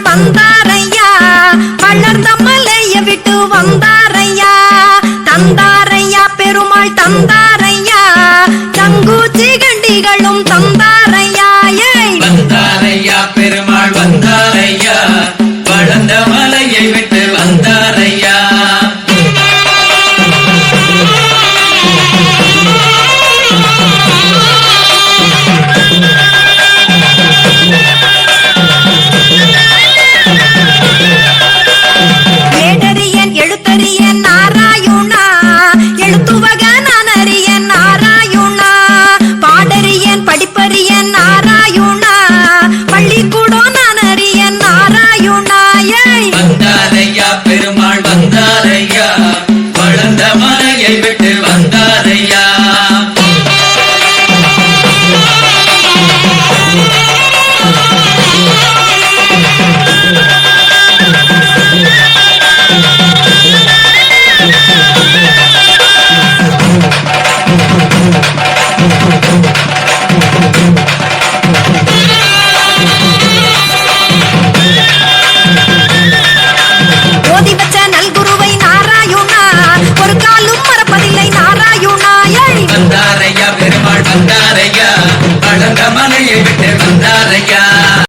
தந்தாரையா, வளர்ந்த மலைய விட்டு வந்தாரையா, தந்தாரையா பெருமாள் தந்தாரையா, சங்கூச்சி கண்டிகளும் தந்தாரையா, வந்தாரையா பெருமாள் வந்தாரையா, வளர்ந்த மலையை விட்டு வந்தாரையா. ஏடறியன் எழுத்தறியன் நாராயுணா, எழுத்துவக நான் அறியன் நாராயுணா, பாடறியன் படிப்பறியன் நாராயுணா, பள்ளிக்கூடம் நான் அறியன் நாராயுணா. வந்தாரையா பெருமாள் வந்தாரையா, வளர்ந்த மலையை விட்டு வந்தாரையா. ஓதி வச்ச நல்குருவை நாராயுணா, ஒரு காலும்